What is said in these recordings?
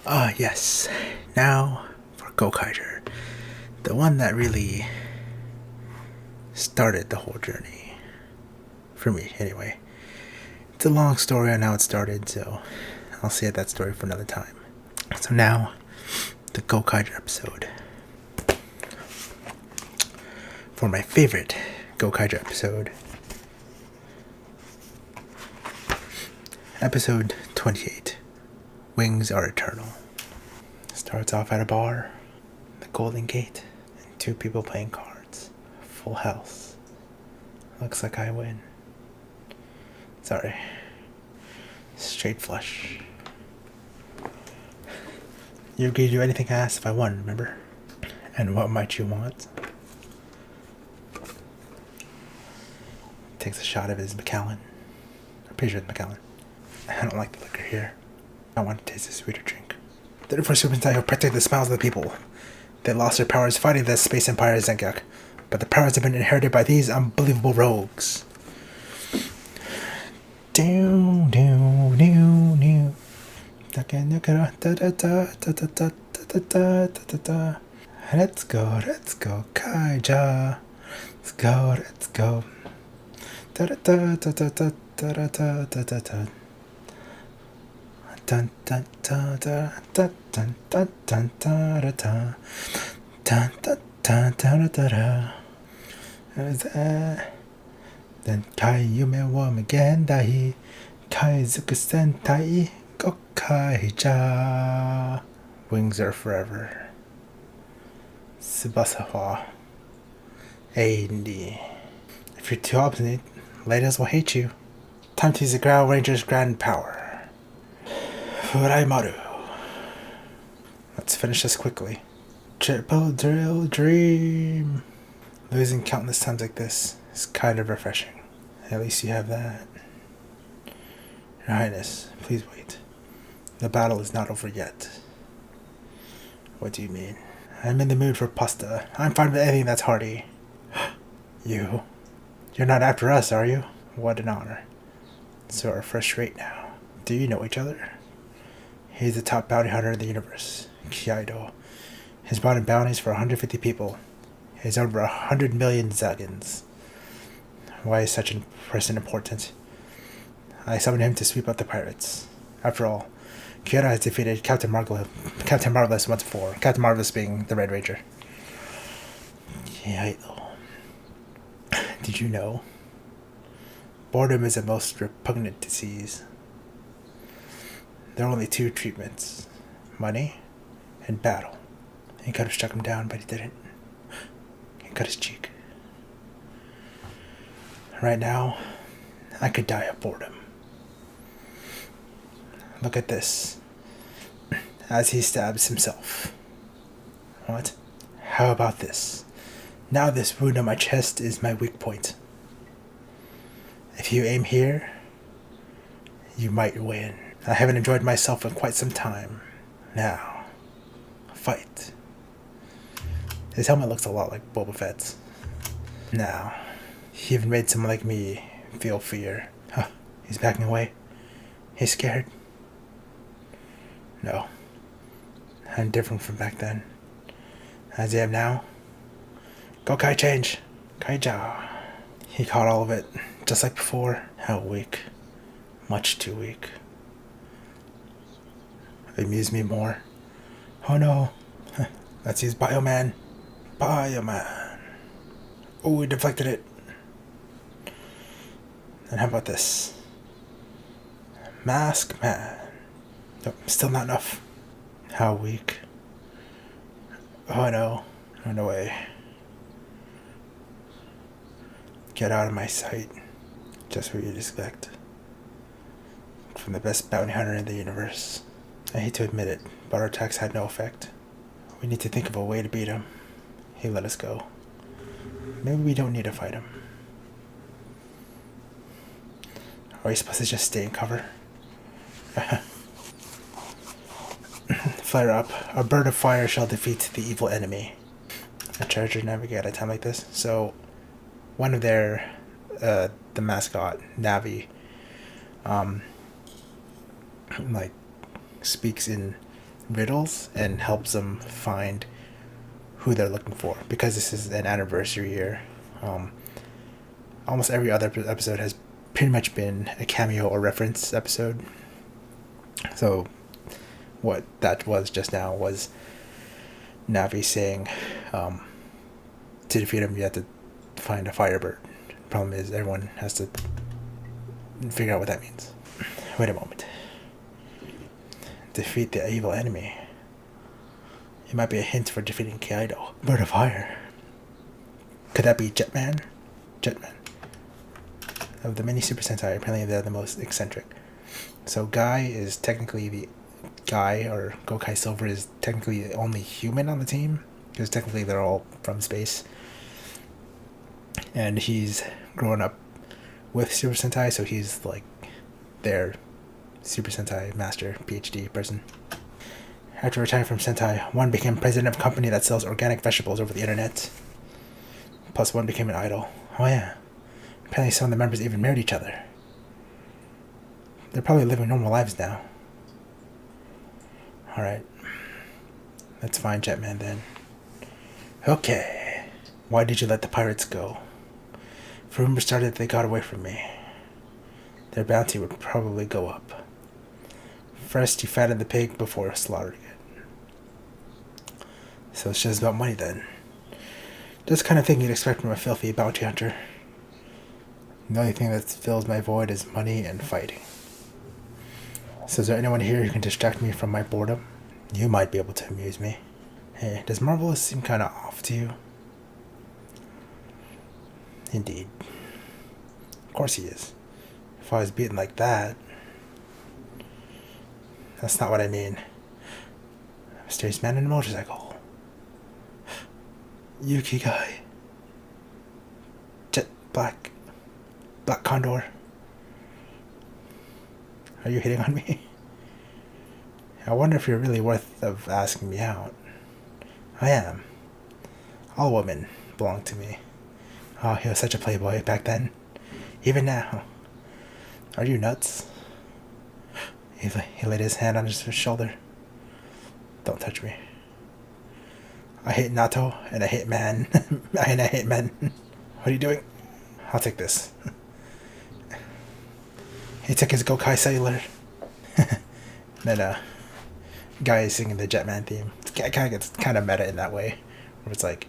Yes. Now for Gokaiger. The one that really started the whole journey. For me, anyway. It's a long story on how it started, so I'll save that story for another time. So now, the Gokaiger episode. For my favorite Gokaiger episode. Episode 28. Wings Are Eternal. Starts off at a bar, the Golden Gate, and two people playing cards. Full house. Looks like I win. Sorry. Straight flush. You agreed to do anything I asked if I won, remember? And what might you want? Takes a shot of his Macallan. I'm pretty sure it's Macallan. I don't like the liquor here. I want to taste a sweeter drink. The first Sentai who protected the smiles of the people. They lost their powers fighting the space empire Zengak, but the powers have been inherited by these unbelievable rogues. Let's go, Kaija. Let's go. Dun dun dun dun dun dun dun dun dun dun dun dun dun dun dun. Then Kai Yume wa Mugendai Kaizuku Sentai Gokaiger. Wings are forever. Subasawa. A&D. If you're too obstinate, ladies will hate you. Time to use the Growl Ranger's grand power. Furaimaru. Let's finish this quickly. Triple drill dream. Losing countless times like this is kind of refreshing. At least you have that. Your Highness, please wait. The battle is not over yet. What do you mean? I'm in the mood for pasta. I'm fine with anything that's hearty. You? You're not after us, are you? What an honor. So we're first rate now. Do you know each other? He's the top bounty hunter in the universe, Kaido. He's brought in bounties for 150 people. He's over 100 million zagons. Why is such a person important? I summoned him to sweep out the pirates. After all, Kyoto has defeated Captain Marvelous once before. Captain Marvelous being the Red Ranger. Kaido. Did you know? Boredom is the most repugnant disease. There are only two treatments. Money and battle. He could have struck him down, but he didn't. He cut his cheek. Right now, I could die of boredom. Look at this. As he stabs himself. What? How about this? Now this wound on my chest is my weak point. If you aim here, you might win. I haven't enjoyed myself in quite some time. Now, fight. His helmet looks a lot like Boba Fett's. Now, he even made someone like me feel fear. Huh, he's backing away. He's scared. No. I'm different from back then. As I am now. Gokai change. Kaija. He caught all of it, just like before. How weak. Much too weak. Amuse me more. Oh no. Let's use Bioman. Bioman. Oh, we deflected it. And how about this? Mask Man. Nope, still not enough. How weak. Oh no. Run away. Get out of my sight. Just what you'd expect. From the best bounty hunter in the universe. I hate to admit it, but our attacks had no effect. We need to think of a way to beat him. He let us go. Maybe we don't need to fight him. Are we supposed to just stay in cover? Flare up. A bird of fire shall defeat the evil enemy. A treasure navigate at a time like this. So, one of their, the mascot, Navi, like, speaks in riddles and helps them find who they're looking for. Because this is an anniversary year, almost every other episode has pretty much been a cameo or reference episode. So what that was just now was Navi saying, to defeat him you have to find a firebird. Problem is everyone has to figure out what that means. Wait a moment. Defeat the evil enemy. It might be a hint for defeating Kaido. Bird of Fire. Could that be Jetman? Jetman. Of the many Super Sentai, apparently they're the most eccentric. So Guy is technically the Guy, or Gokai Silver is technically the only human on the team, because technically they're all from space. And he's grown up with Super Sentai, so he's like their Super Sentai master, PhD person. After retiring from Sentai, one became president of a company that sells organic vegetables over the internet. Plus one became an idol. Oh yeah. Apparently some of the members even married each other. They're probably living normal lives now. Alright. Let's find Jetman then. Okay. Why did you let the pirates go? If rumors started that they got away from me, their bounty would probably go up. First, you fattened the pig before slaughtering it. So it's just about money then. Just the kind of thing you'd expect from a filthy bounty hunter. The only thing that fills my void is money and fighting. So is there anyone here who can distract me from my boredom? You might be able to amuse me. Hey, does Marvelous seem kind of off to you? Indeed. Of course he is. If I was beaten like that... That's not what I mean. A mysterious man in a motorcycle. Yuki Guy. Jet Black Condor. Are you hitting on me? I wonder if you're really worth of asking me out. I am. All women belong to me. Oh, he was such a playboy back then. Even now. Are you nuts? He laid his hand on his shoulder. Don't touch me. I hate Nato, and I hate man. And I hate men. What are you doing? I'll take this. He took his Gokai cellular. Then, Guy is singing the Jetman theme. It kind of gets kind of meta in that way, where it's like,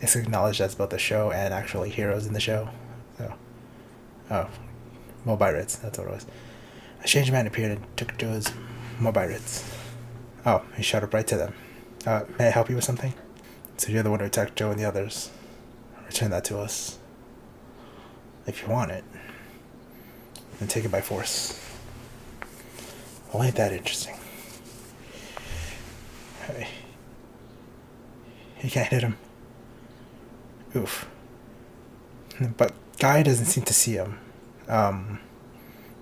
it's acknowledged as both the show and actually heroes in the show. So, oh, Mobirates, that's what it was. A strange man appeared and took Joe's Mobirates. Oh, he shot up right to them. May I help you with something? So you're the one who attacked Joe and the others. Return that to us. If you want it. Then take it by force. Well, ain't that interesting. Hey. He can't hit him. Oof. But Guy doesn't seem to see him.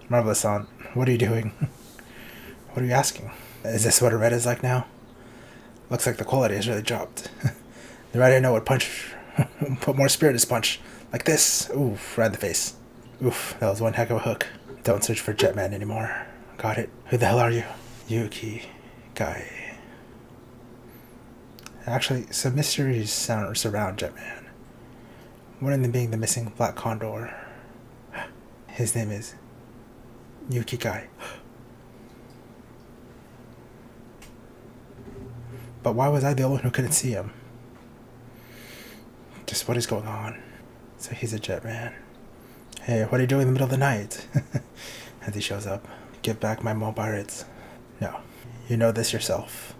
Marvelous Aunt, what are you doing? What are you asking? Is this what a red is like now? Looks like the quality has really dropped. The red I know would punch, put more spirit in his punch. Like this. Oof, right in the face. Oof, that was one heck of a hook. Don't search for Jetman anymore. Got it. Who the hell are you? Yuki Guy. Actually, some mysteries surround Jetman. One of them being the missing Black Condor. His name is Yuki Guy. But why was I the only one who couldn't see him? Just what is going on? So he's a Jetman. Hey, what are you doing in the middle of the night? As he shows up. Give back my Mobirates. No, you know this yourself.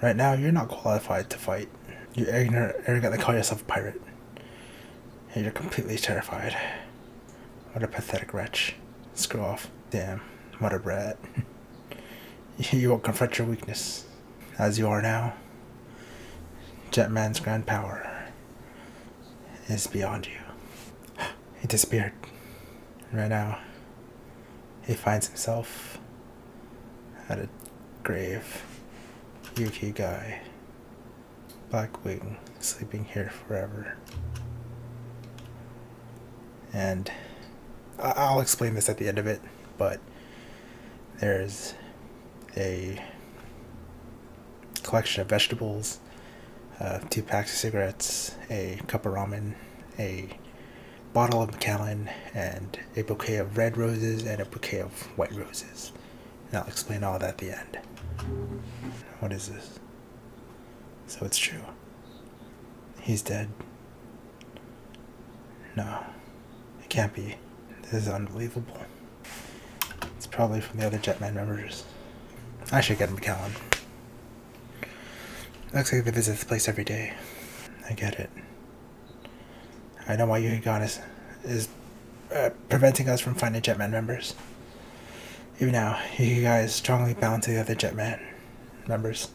Right now, you're not qualified to fight. You arrogantly call yourself a pirate. And you're completely terrified. What a pathetic wretch. Screw off. Damn, what a brat. You won't confront your weakness. As you are now. Jetman's grand power is beyond you. He disappeared. Right now, he finds himself at a grave. Yuki Guy. Blackwing, sleeping here forever. And I'll explain this at the end of it, but there's a collection of vegetables, 2 packs of cigarettes, a cup of ramen, a bottle of Macallan, and a bouquet of red roses and a bouquet of white roses. And I'll explain all that at the end. What is this? So it's true. He's dead. No. It can't be. This is unbelievable. It's probably from the other Jetman members. I should get Macallan. Looks like they visit this place every day. I get it. I know why Yukigan is preventing us from finding Jetman members. Even now, Yukigan is strongly bound to the other Jetman members.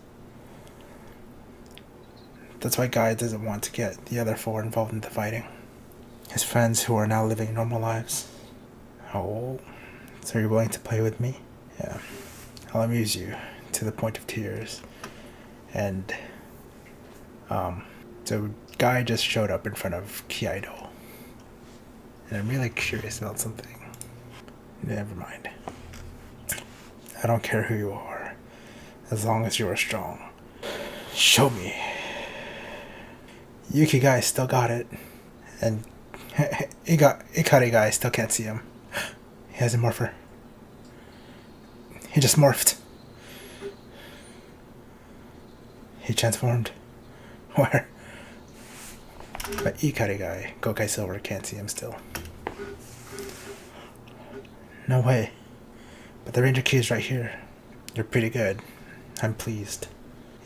That's why Guy doesn't want to get the other 4 involved in the fighting. His friends who are now living normal lives. Oh, so you're willing to play with me? Yeah. I'll amuse you to the point of tears. And, so Guy just showed up in front of Kaido. And I'm really curious about something. Never mind. I don't care who you are, as long as you are strong. Show me. Yuki Guy still got it. And Ikari Guy still can't see him. He has a morpher. He just morphed. He transformed. Where? But Ikari Guy, Gokai Silver, can't see him still. No way. But the Ranger Key is right here. You're pretty good. I'm pleased.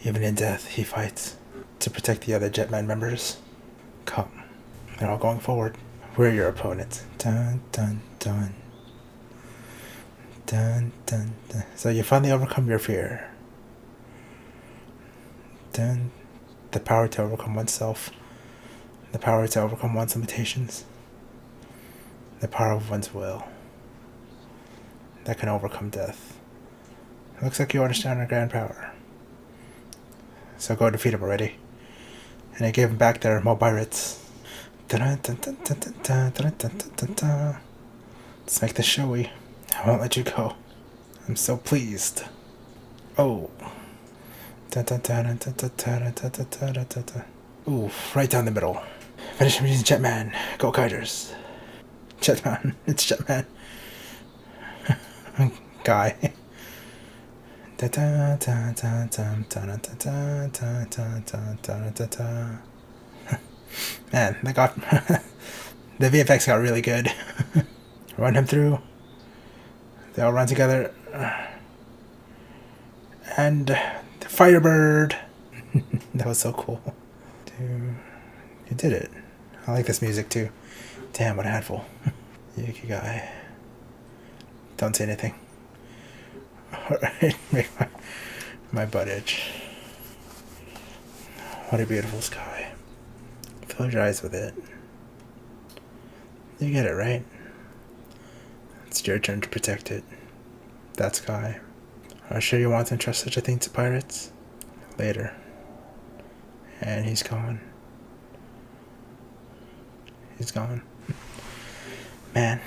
Even in death, he fights to protect the other Jetman members. Come. They're all going forward. We're your opponents. Dun dun dun. Dun dun dun. So you finally overcome your fear. Dun. The power to overcome oneself. The power to overcome one's limitations. The power of one's will. That can overcome death. It looks like you understand our grand power. So go defeat him already. And I gave him back their Mobirates. Let's make this showy. I won't let you go. I'm so pleased. Oh. Ooh, right down the middle. Finish him using Jetman. Gokaigers. Jetman. It's Jetman. Guy. Man, they got the VFX got really good. Run him through. They all run together. And the Firebird. That was so cool. Dude, you did it. I like this music too. Damn, what a handful. Yuki Guy. Don't say anything. Alright, make my butt itch. What a beautiful sky. Fill your eyes with it. You get it, right? It's your turn to protect it. That sky. Are you sure you want to entrust such a thing to pirates? Later. And he's gone. He's gone. Man.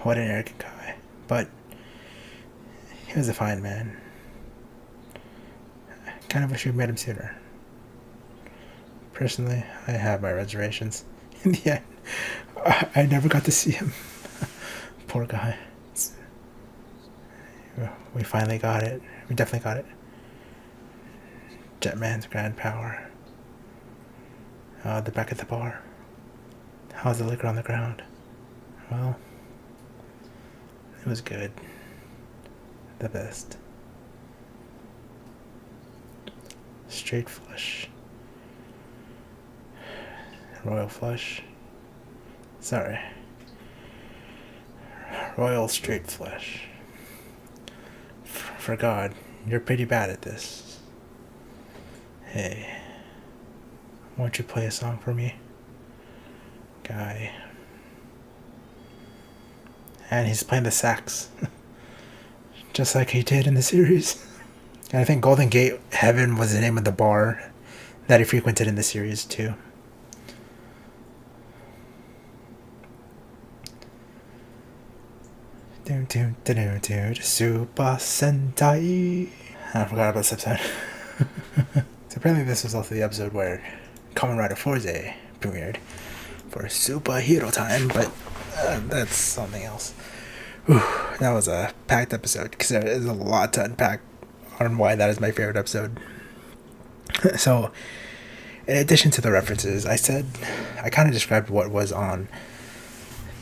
What an arrogant guy. But he was a fine man. I kind of wish we'd met him sooner. Personally, I have my reservations. In the end, I never got to see him. Poor guy. We finally got it. We definitely got it. Jetman's grand power. The back of the bar. How's the liquor on the ground? Well, it was good. The best. Straight flush. Royal flush. Sorry. Royal straight flush. For God, you're pretty bad at this. Hey, won't you play a song for me? Guy. And he's playing the sax. Just like he did in the series. And I think Golden Gate Heaven was the name of the bar that he frequented in the series too. Super Sentai. I forgot about this episode. So apparently this was also the episode where Kamen Rider Forze premiered for superhero time, but that's something else. Whew, that was a packed episode because there is a lot to unpack on why that is my favorite episode. So, in addition to the references, I kind of described what was on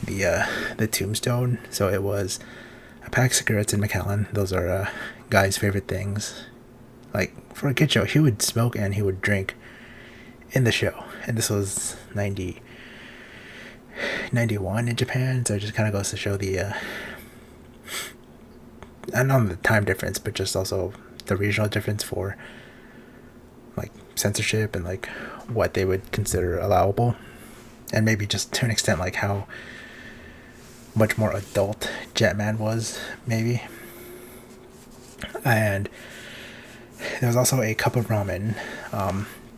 the tombstone. So it was a pack of cigarettes in Macallan. Those are Guy's favorite things. Like, for a kid show, he would smoke and he would drink in the show. And this was 91 in Japan, so it just kind of goes to show the not only the time difference, but just also the regional difference for like censorship and like what they would consider allowable, and maybe just to an extent like how much more adult Jetman was, maybe. And there was also a cup of ramen.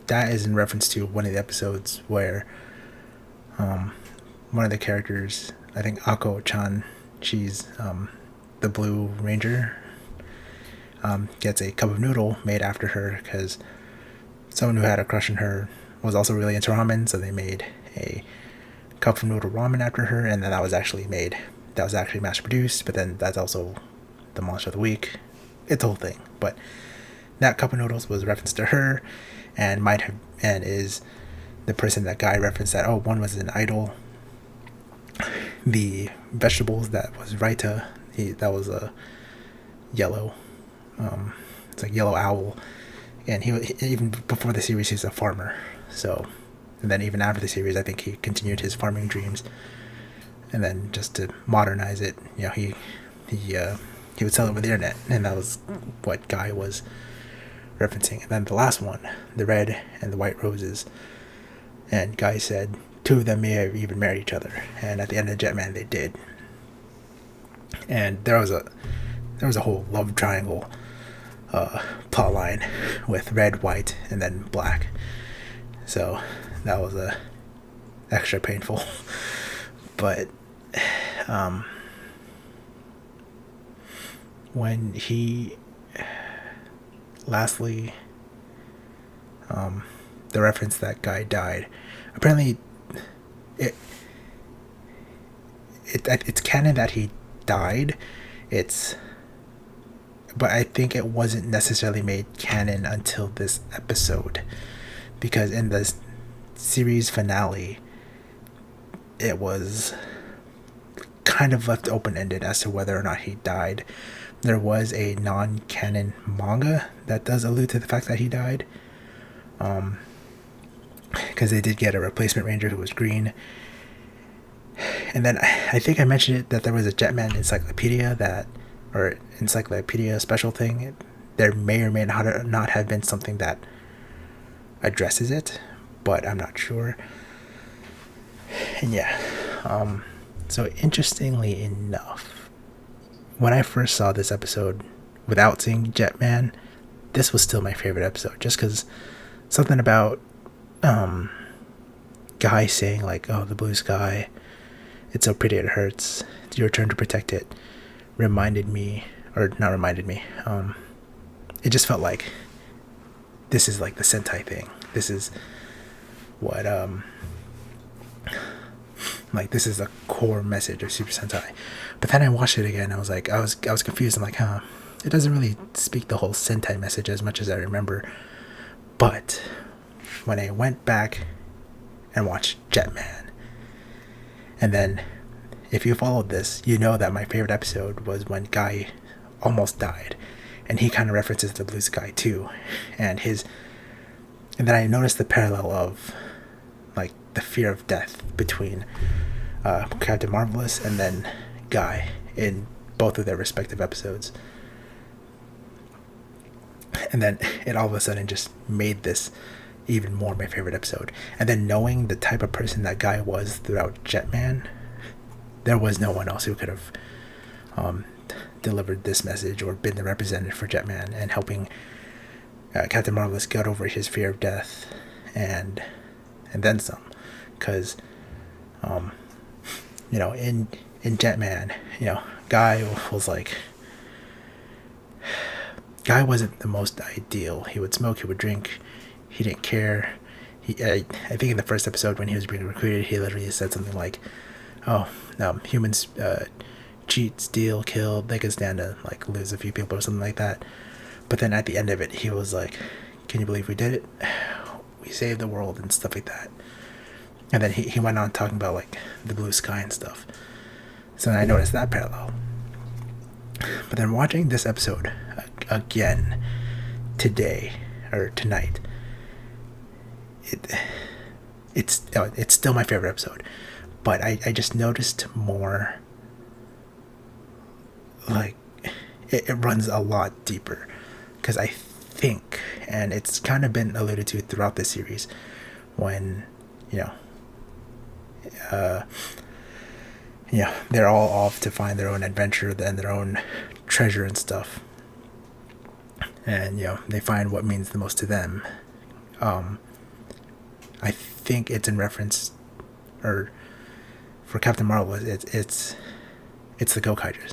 That is in reference to one of the episodes where one of the characters, I think Ako-chan, she's the Blue Ranger, gets a cup of noodle made after her because someone who had a crush on her was also really into ramen, so they made a cup of noodle ramen after her, and then that was actually mass produced, but then that's also the monster of the week. It's a whole thing, but that cup of noodles was referenced to her, and is the person that Guy referenced that, one was an idol. The vegetables, that was Raita, that was a yellow, it's like yellow owl, and he even before the series he's a farmer. So, and then even after the series, I think he continued his farming dreams, and then just to modernize it, he would sell it over the internet, and that was what Guy was referencing. And then the last one, the red and the white roses, and Guy said two of them may have even married each other, and at the end of Jetman they did. And there was a whole love triangle plot line with red, white, and then black. So that was extra painful. But when he lastly the reference that Guy died, apparently it's canon that he died. But I think it wasn't necessarily made canon until this episode, because in the series finale it was kind of left open-ended as to whether or not he died. There was a non-canon manga that does allude to the fact that he died, because they did get a replacement ranger who was green. And then I think I mentioned it that there was a Jetman encyclopedia encyclopedia special thing. There may or may not have been something that addresses it, but I'm not sure. And yeah, so interestingly enough, when I first saw this episode without seeing Jetman, this was still my favorite episode, just because something about Guy saying like, "Oh, the blue sky, it's so pretty it hurts. It's your turn to protect it." It just felt like this is like the Sentai thing. This is what this is the core message of Super Sentai. But then I watched it again. I was confused. I'm like, it doesn't really speak the whole Sentai message as much as I remember. But when I went back and watched Jetman, and then if you followed this, you know that my favorite episode was when Guy almost died, and he kind of references the blue sky too, and then I noticed the parallel of like the fear of death between Captain Marvelous and then Guy in both of their respective episodes. And then it all of a sudden just made this even more my favorite episode. And then knowing the type of person that Guy was throughout Jetman, there was no one else who could have delivered this message or been the representative for Jetman and helping Captain Marvelous get over his fear of death and then some. Because in Jetman, Guy was like, Guy wasn't the most ideal. He would smoke, he would drink, he didn't care. I think in the first episode when he was being recruited, he literally said something like, "Oh, humans cheat, steal, kill. They can stand to like lose a few people or something like that." But then at the end of it, he was like, "Can you believe we did it? We saved the world and stuff like that." And then he went on talking about like the blue sky and stuff. So then I noticed that parallel. But then watching this episode again today or tonight, it's still my favorite episode, but I just noticed more, like it runs a lot deeper, because I think, and it's kind of been alluded to throughout this series, when they're all off to find their own adventure and their own treasure and stuff, and they find what means the most to them. I think it's in reference, or for Captain Marvel, it's the Gokaigers,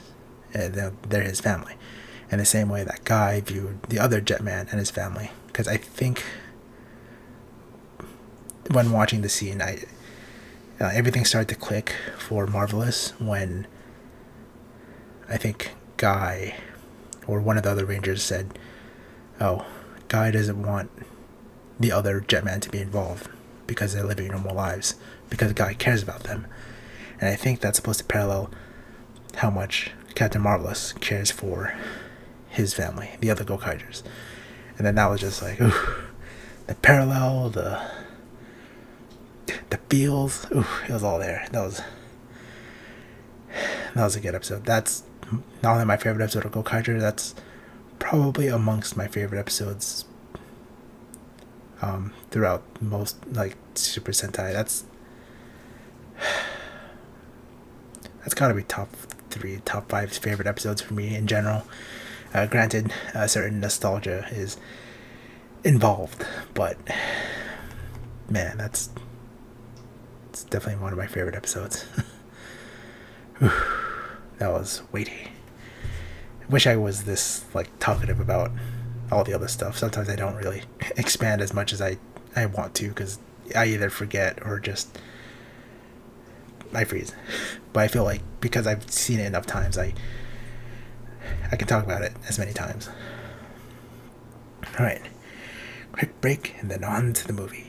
and they're his family, in the same way that Guy viewed the other Jetman and his family. Because I think when watching the scene, everything started to click for Marvelous when I think Guy or one of the other Rangers said, "Oh, Guy doesn't want the other Jetman to be involved because they're living normal lives, because Guy cares about them." And I think that's supposed to parallel how much Captain Marvelous cares for his family, the other Gokaigers. And then that was just like, ooh, the parallel, the feels, ooh, it was all there. That was a good episode. That's not only my favorite episode of Gokaiger, that's probably amongst my favorite episodes throughout most like Super Sentai. That's gotta be top 3, top 5 favorite episodes for me in general. Granted, a certain nostalgia is involved, but man, it's definitely one of my favorite episodes. That was weighty. I wish I was this like talkative about all the other stuff. Sometimes I don't really expand as much as I want to, because I either forget or just I freeze. But I feel like because I've seen it enough times, I can talk about it as many times. Alright, quick break and then on to the movie.